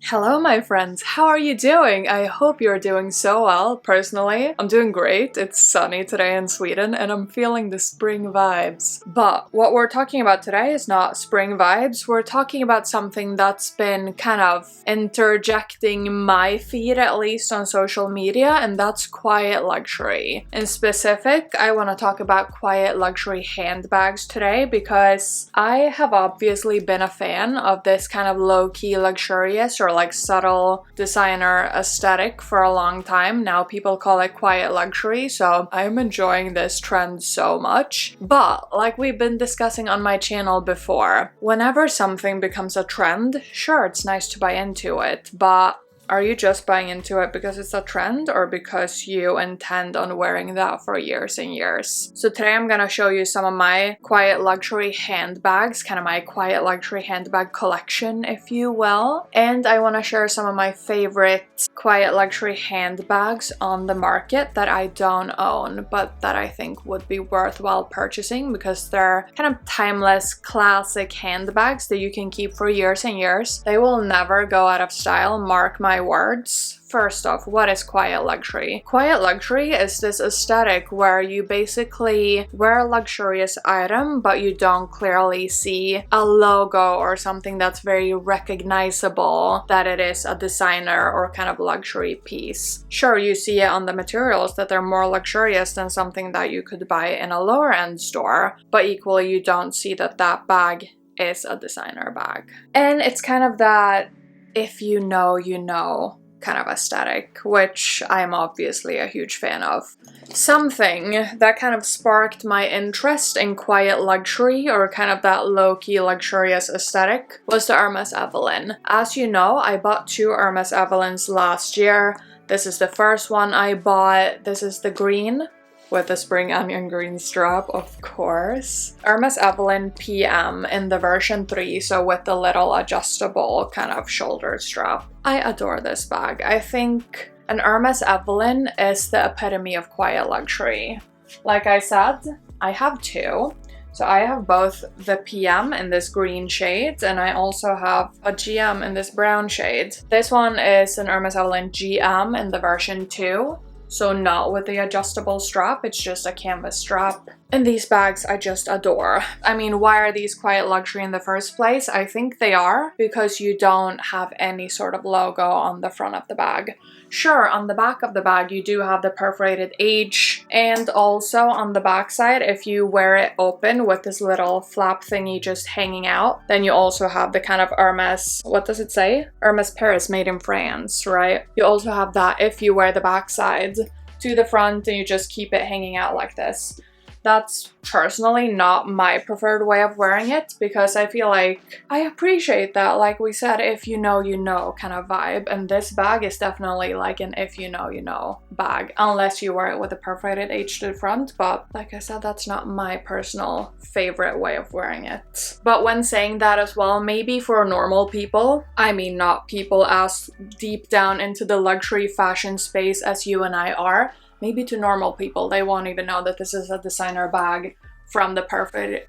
Hello, my friends. How are you doing? I hope you're doing so well. Personally, I'm doing great. It's sunny today in Sweden and I'm feeling the spring vibes. But what we're talking about today is not spring vibes. We're talking about something that's been kind of interjecting my feed, at least on social media, and that's quiet luxury. In specific, I want to talk about quiet luxury handbags today because I have obviously been a fan of this kind of low-key luxurious or like subtle designer aesthetic for a long time. Now people call it quiet luxury, so I'm enjoying this trend so much. But like we've been discussing on my channel before, whenever something becomes a trend, sure, it's nice to buy into it, but are you just buying into it because it's a trend or because you intend on wearing that for years and years? So today I'm gonna show you some of my quiet luxury handbags, kind of my quiet luxury handbag collection, if you will. And I want to share some of my favorite quiet luxury handbags on the market that I don't own, but that I think would be worthwhile purchasing because they're kind of timeless, classic handbags that you can keep for years and years. They will never go out of style, mark my words. First off, what is quiet luxury? Quiet luxury is this aesthetic where you basically wear a luxurious item, but you don't clearly see a logo or something that's very recognizable that it is a designer or kind of luxury piece. Sure, you see it on the materials that they're more luxurious than something that you could buy in a lower end store, but equally you don't see that that bag is a designer bag. And it's kind of that if you know, you know kind of aesthetic, which I'm obviously a huge fan of. Something that kind of sparked my interest in quiet luxury or kind of that low-key luxurious aesthetic was the Hermes Evelyn. As you know, I bought two Hermes Evelyns last year. This is the first one I bought. This is the green with the spring onion green strap, of course. Hermes Evelyn PM in the version 3, so with the little adjustable kind of shoulder strap. I adore this bag. I think an Hermes Evelyn is the epitome of quiet luxury. Like I said, I have two. So I have both the PM in this green shade, and I also have a GM in this brown shade. This one is an Hermes Evelyn GM in the version 2. So not with the adjustable strap, it's just a canvas strap. And these bags I just adore. I mean, why are these quiet luxury in the first place? I think they are because you don't have any sort of logo on the front of the bag. Sure, on the back of the bag you do have the perforated H, and also on the back side, if you wear it open with this little flap thingy just hanging out, then you also have the kind of Hermes, what does it say? Hermes Paris, made in France, right? You also have that if you wear the back side to the front and you just keep it hanging out like this. That's personally not my preferred way of wearing it because I feel like I appreciate that, like we said, if you know, you know kind of vibe. And this bag is definitely like an if you know bag, unless you wear it with a perforated H to the front. But like I said, that's not my personal favorite way of wearing it. But when saying that as well, maybe for normal people, I mean not people as deep down into the luxury fashion space as you and I are, maybe to normal people, they won't even know that this is a designer bag from the perforated...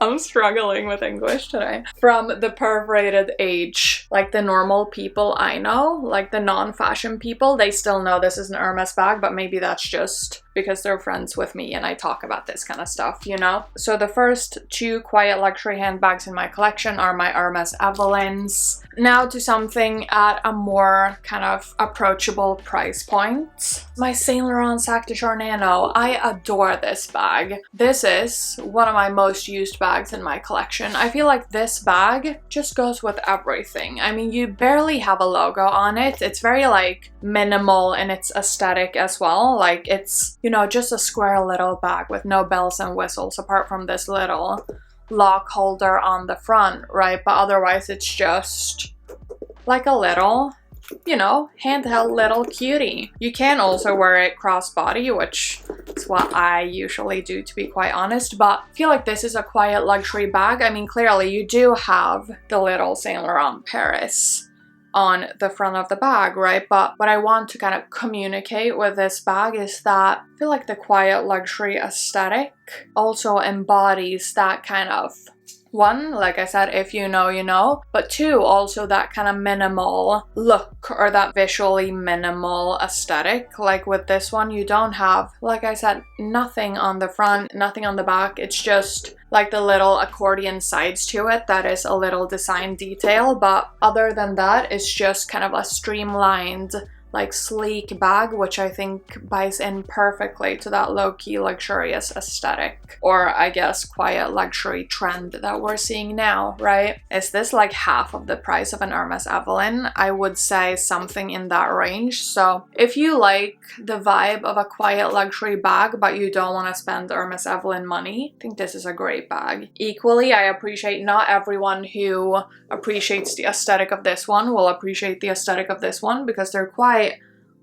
I'm struggling with English today. From the perforated H. Like the normal people I know, like the non-fashion people, they still know this is an Hermes bag, but maybe that's just because they're friends with me and I talk about this kind of stuff, you know? So the first two quiet luxury handbags in my collection are my Hermes Evelyns. Now to something at a more kind of approachable price point. My Saint Laurent Sac de Jour Nano. I adore this bag. This is one of my most used bags in my collection. I feel like this bag just goes with everything. I mean, you barely have a logo on it. It's very like minimal in its aesthetic as well. Like it's, you know, just a square little bag with no bells and whistles apart from this little lock holder on the front, right? But otherwise it's just like a little, you know, handheld little cutie. You can also wear it crossbody, which is what I usually do, to be quite honest, but I feel like this is a quiet luxury bag. I mean, clearly you do have the little Saint Laurent Paris on the front of the bag, right? But what I want to kind of communicate with this bag is that I feel like the quiet luxury aesthetic also embodies that kind of One, like I said, if you know, you know, but two, also that kind of minimal look or that visually minimal aesthetic. Like with this one, you don't have, like I said, nothing on the front, nothing on the back. It's just like the little accordion sides to it that is a little design detail, but other than that, it's just kind of a streamlined, like sleek bag, which I think buys in perfectly to that low-key luxurious aesthetic, or I guess quiet luxury trend that we're seeing now, right? Is this like half of the price of an Hermes Evelyn? I would say something in that range. So if you like the vibe of a quiet luxury bag but you don't want to spend Hermes Evelyn money, I think this is a great bag. Equally, I appreciate not everyone who appreciates the aesthetic of this one will appreciate the aesthetic of this one, because they're quite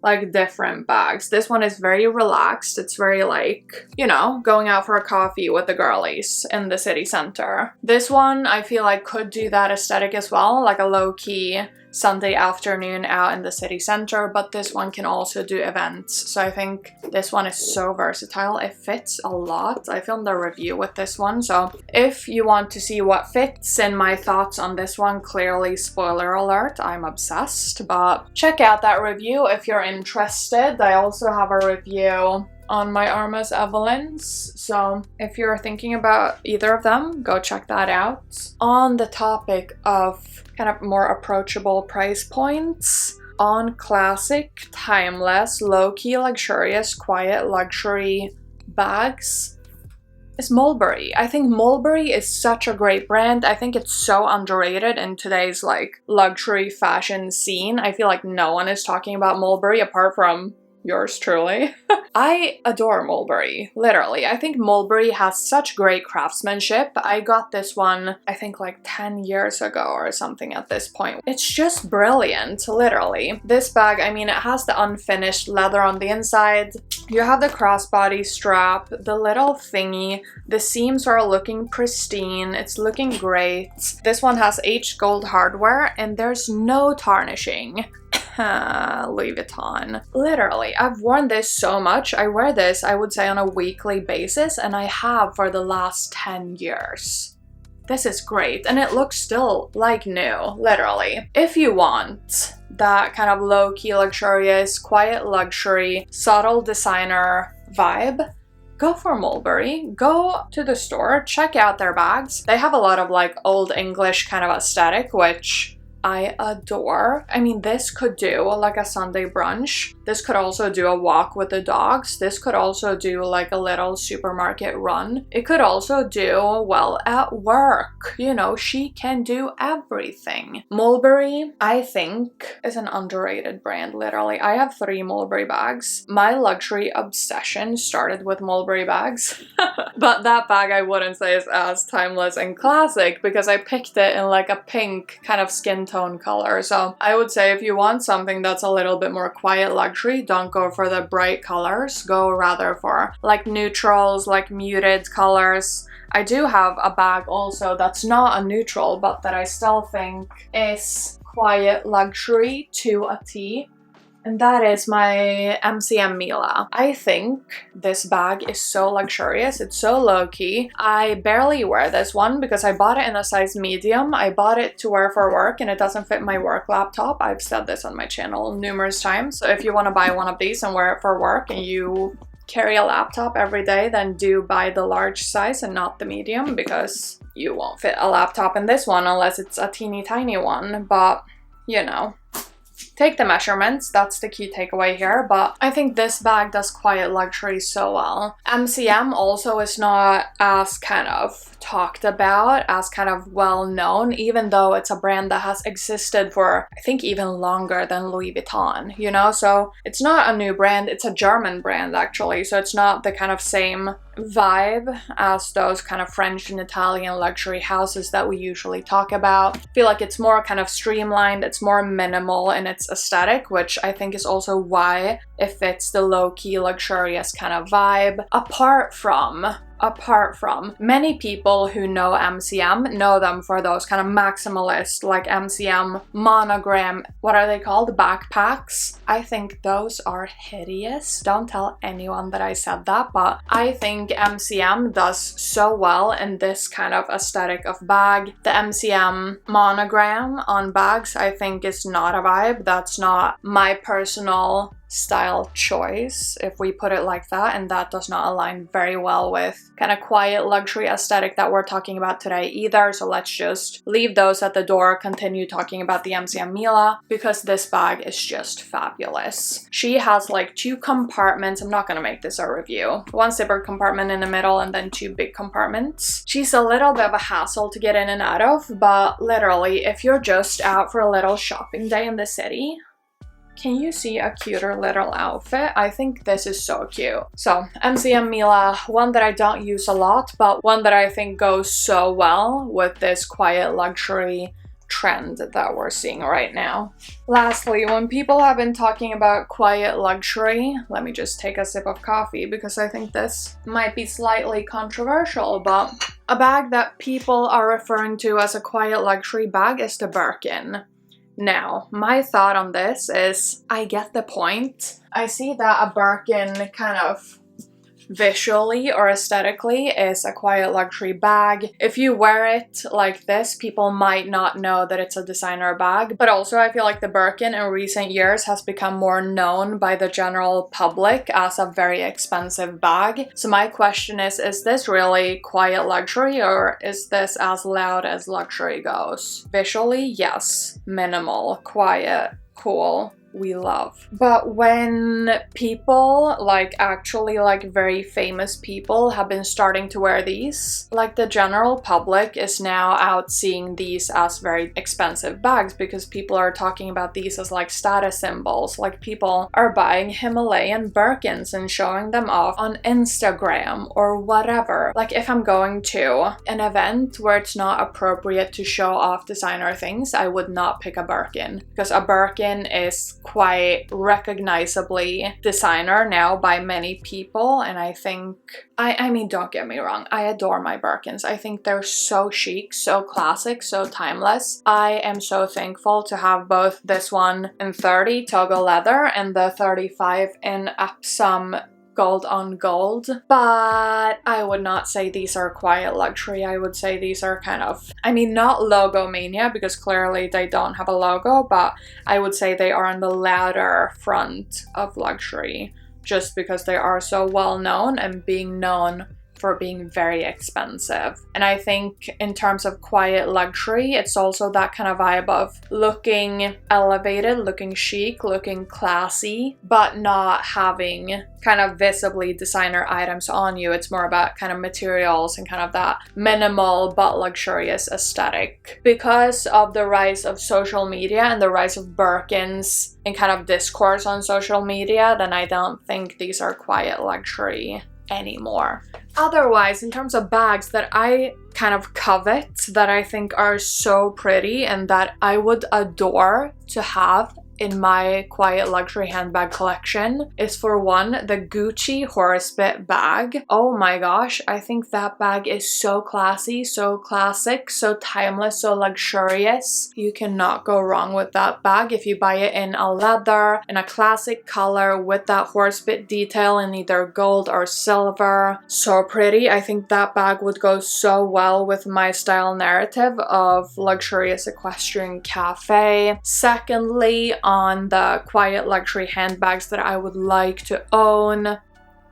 like different bags. This one is very relaxed. It's very like, you know, going out for a coffee with the girlies in the city center. This one I feel like could do that aesthetic as well, like a low-key Sunday afternoon out in the city center, but this one can also do events. So I think this one is so versatile. It fits a lot. I filmed a review with this one, so if you want to see what fits and my thoughts on this one, clearly spoiler alert, I'm obsessed, but check out that review if you're interested. I also have a review on my Hermes Evelyns, so if you're thinking about either of them, go check that out. On the topic of kind of more approachable price points, on classic, timeless, low-key, luxurious, quiet luxury bags is Mulberry. I think Mulberry is such a great brand. I think it's so underrated in today's like luxury fashion scene. I feel like no one is talking about Mulberry apart from yours truly. I adore Mulberry, literally. I think Mulberry has such great craftsmanship. I got this one, I think like 10 years ago or something at this point. It's just brilliant, literally. This bag, I mean, it has the unfinished leather on the inside. You have the crossbody strap, the little thingy. The seams are looking pristine. It's looking great. This one has H gold hardware and there's no tarnishing. Louis Vuitton. Literally, I've worn this so much. I wear this, I would say, on a weekly basis, and I have for the last 10 years. This is great, and it looks still like new, literally. If you want that kind of low-key, luxurious, quiet luxury, subtle designer vibe, go for Mulberry. Go to the store, check out their bags. They have a lot of like old English kind of aesthetic, which I adore. I mean, this could do like a Sunday brunch. This could also do a walk with the dogs. This could also do like a little supermarket run. It could also do well at work. You know, she can do everything. Mulberry, I think, is an underrated brand, literally. I have 3 Mulberry bags. My luxury obsession started with Mulberry bags. But that bag I wouldn't say is as timeless and classic because I picked it in like a pink kind of skin tone color. So I would say if you want something that's a little bit more quiet luxury, don't go for the bright colors. Go rather for like neutrals, like muted colors. I do have a bag also that's not a neutral, but that I still think is quiet luxury to a T. And that is my MCM Mila. I think this bag is so luxurious. It's so low-key. I barely wear this one because I bought it in a size medium. I bought it to wear for work and it doesn't fit my work laptop. I've said this on my channel numerous times. So if you want to buy one of these and wear it for work and you carry a laptop every day, then do buy the large size and not the medium, because you won't fit a laptop in this one unless it's a teeny tiny one. But, you know, take the measurements, that's the key takeaway here, but I think this bag does quiet luxury so well. MCM also is not as kind of talked about, as kind of well known, even though it's a brand that has existed for, I think, even longer than Louis Vuitton, you know? So it's not a new brand, it's a German brand actually, so it's not the kind of same vibe as those kind of French and Italian luxury houses that we usually talk about. I feel like it's more kind of streamlined, it's more minimal in its aesthetic, which I think is also why it fits the low-key luxurious kind of vibe. Apart from many people who know MCM know them for those kind of maximalist, like MCM monogram, what are they called? Backpacks. I think those are hideous. Don't tell anyone that I said that, but I think MCM does so well in this kind of aesthetic of bag. The MCM monogram on bags I think is not a vibe. That's not my personal style choice, if we put it like that, and that does not align very well with kind of quiet luxury aesthetic that we're talking about today either. So let's just leave those at the door, continue talking about the MCM Mila, because this bag is just fabulous. She has like 2 compartments. I'm not gonna make this a review. 1 zipper compartment in the middle and then 2 big compartments. She's a little bit of a hassle to get in and out of, but literally if you're just out for a little shopping day in the city, can you see a cuter little outfit? I think this is so cute. So MCM Mila, one that I don't use a lot, but one that I think goes so well with this quiet luxury trend that we're seeing right now. Lastly, when people have been talking about quiet luxury, let me just take a sip of coffee because I think this might be slightly controversial, but a bag that people are referring to as a quiet luxury bag is the Birkin. Now, my thought on this is, I get the point. I see that a Birkin kind of visually or aesthetically is a quiet luxury bag. If you wear it like this, people might not know that it's a designer bag. But also I feel like the Birkin in recent years has become more known by the general public as a very expensive bag. So my question is this really quiet luxury, or is this as loud as luxury goes? Visually, yes. Minimal, quiet, cool. We love. But when people, like actually like very famous people, have been starting to wear these, like the general public is now out seeing these as very expensive bags because people are talking about these as like status symbols. Like people are buying Himalayan Birkins and showing them off on Instagram or whatever. Like if I'm going to an event where it's not appropriate to show off designer things, I would not pick a Birkin, because a Birkin is quite recognizably designer now by many people, and I think, I mean, don't get me wrong, I adore my Birkins. I think they're so chic, so classic, so timeless. I am so thankful to have both this one in 30 Togo leather and the 35 in Epsom gold on gold, but I would not say these are quiet luxury. I would say these are kind of, I mean, not logo mania because clearly they don't have a logo, but I would say they are on the louder front of luxury just because they are so well known and being known for being very expensive. And I think in terms of quiet luxury, it's also that kind of vibe of looking elevated, looking chic, looking classy, but not having kind of visibly designer items on you. It's more about kind of materials and kind of that minimal but luxurious aesthetic. Because of the rise of social media and the rise of Birkins and kind of discourse on social media, then I don't think these are quiet luxury anymore. Otherwise, in terms of bags that I kind of covet, that I think are so pretty and that I would adore to have in my quiet luxury handbag collection, is for one, the Gucci Horsebit bag. Oh my gosh, I think that bag is so classy, so classic, so timeless, so luxurious. You cannot go wrong with that bag if you buy it in a leather, in a classic color with that horsebit detail in either gold or silver. So pretty. I think that bag would go so well with my style narrative of luxurious equestrian cafe. Secondly, on the quiet luxury handbags that I would like to own,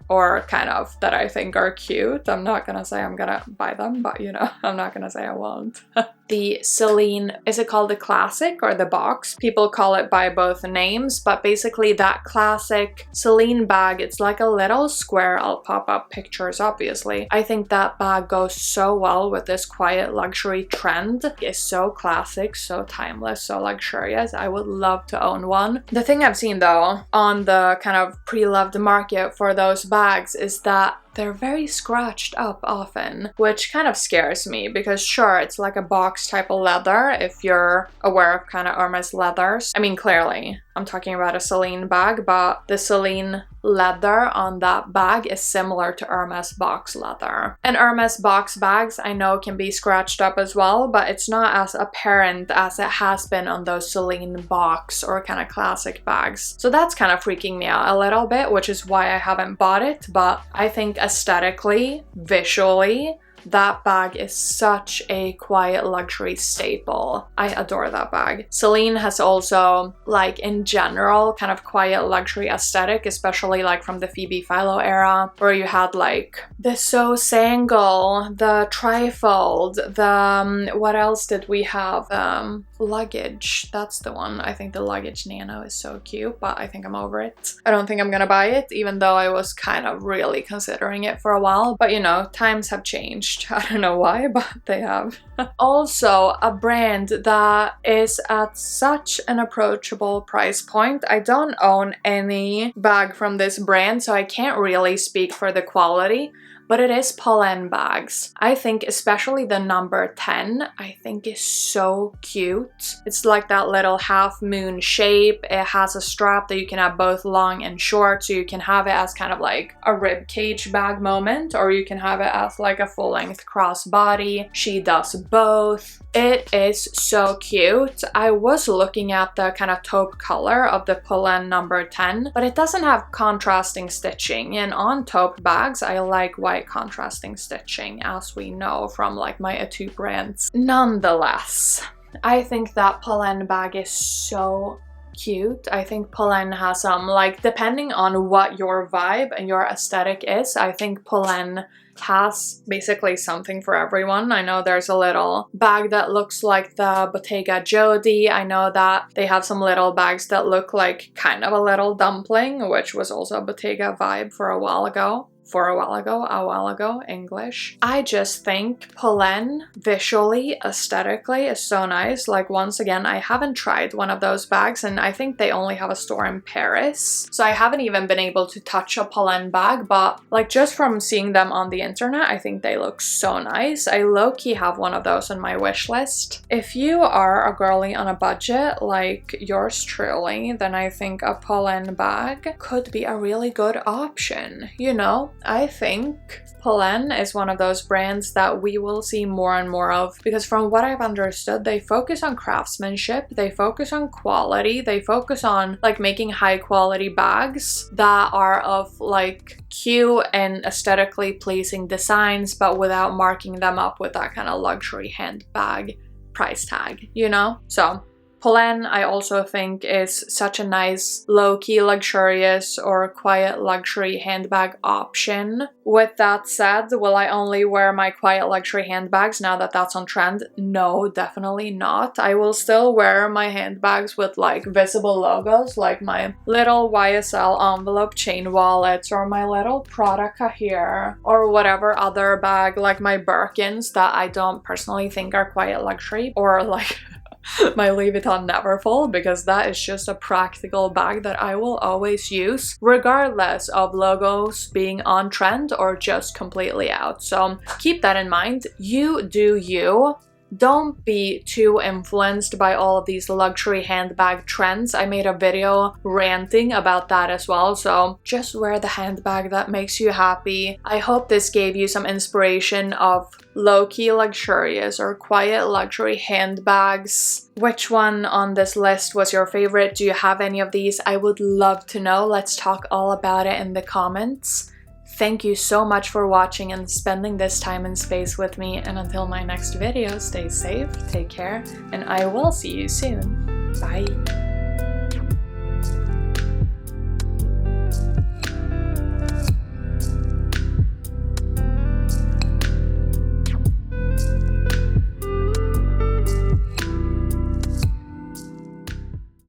or kind of that I think are cute. I'm not gonna say I'm gonna buy them, but you know, I'm not gonna say I won't. The Celine, is it called the Classic or the Box? People call it by both names, but basically that classic Celine bag, it's like a little square. I'll pop up pictures, obviously. I think that bag goes so well with this quiet luxury trend. It's so classic, so timeless, so luxurious. I would love to own one. The thing I've seen though on the kind of pre-loved market for those bags is that they're very scratched up often, which kind of scares me because sure, it's like a box type of leather if you're aware of kind of Hermes leathers. I mean, clearly I'm talking about a Celine bag, but the Celine leather on that bag is similar to Hermes box leather. And Hermes box bags I know can be scratched up as well, but it's not as apparent as it has been on those Celine box or kind of classic bags. So that's kind of freaking me out a little bit, which is why I haven't bought it, but I think aesthetically, visually, that bag is such a quiet luxury staple. I adore that bag. Celine has also, like in general, kind of quiet luxury aesthetic, especially like from the Phoebe Philo era, where you had like the So Sangle, the Trifold, the what else did we have? Luggage. That's the one. I think the Luggage Nano is so cute, but I think I'm over it. I don't think I'm gonna buy it, even though I was kind of really considering it for a while. But you know, times have changed. I don't know why, but they have. Also, a brand that is at such an approachable price point. I don't own any bag from this brand, so I can't really speak for the quality, but it is Polène bags. I think especially the number 10, I think is so cute. It's like that little half moon shape. It has a strap that you can have both long and short, so you can have it as kind of like a rib cage bag moment, or you can have it as like a full length crossbody. She does both. It is so cute. I was looking at the kind of taupe color of the Polène number 10, but it doesn't have contrasting stitching, and on taupe bags I like white contrasting stitching, as we know from like my Etude brands. Nonetheless, I think that Polène bag is so cute. I think Polène has some, like, depending on what your vibe and your aesthetic is, I think Polène has basically something for everyone. I know there's a little bag that looks like the Bottega Jodie. I know that they have some little bags that look like kind of a little dumpling, which was also a Bottega vibe for a while ago. English. I just think Polène visually, aesthetically is so nice. Like, once again, I haven't tried one of those bags, and I think they only have a store in Paris. So I haven't even been able to touch a Polène bag, but like just from seeing them on the internet, I think they look so nice. I low-key have one of those on my wish list. If you are a girly on a budget like yours truly, then I think a Polène bag could be a really good option, you know? I think Polène is one of those brands that we will see more and more of, because from what I've understood, they focus on craftsmanship, they focus on quality, they focus on like making high quality bags that are of like cute and aesthetically pleasing designs, but without marking them up with that kind of luxury handbag price tag, you know? So Polène, I also think, is such a nice low-key luxurious or quiet luxury handbag option. With that said, will I only wear my quiet luxury handbags now that that's on trend? No, definitely not. I will still wear my handbags with like visible logos, like my little YSL envelope chain wallets, or my little Prada Cahier, or whatever other bag, like my Birkins that I don't personally think are quiet luxury, or like my Louis Vuitton Neverfull, because that is just a practical bag that I will always use regardless of logos being on trend or just completely out. So keep that in mind. You do you. Don't be too influenced by all of these luxury handbag trends. I made a video ranting about that as well, so just wear the handbag that makes you happy. I hope this gave you some inspiration of low-key luxurious or quiet luxury handbags. Which one on this list was your favorite? Do you have any of these? I would love to know. Let's talk all about it in the comments. Thank you so much for watching and spending this time and space with me, and until my next video, stay safe, take care, and I will see you soon. Bye!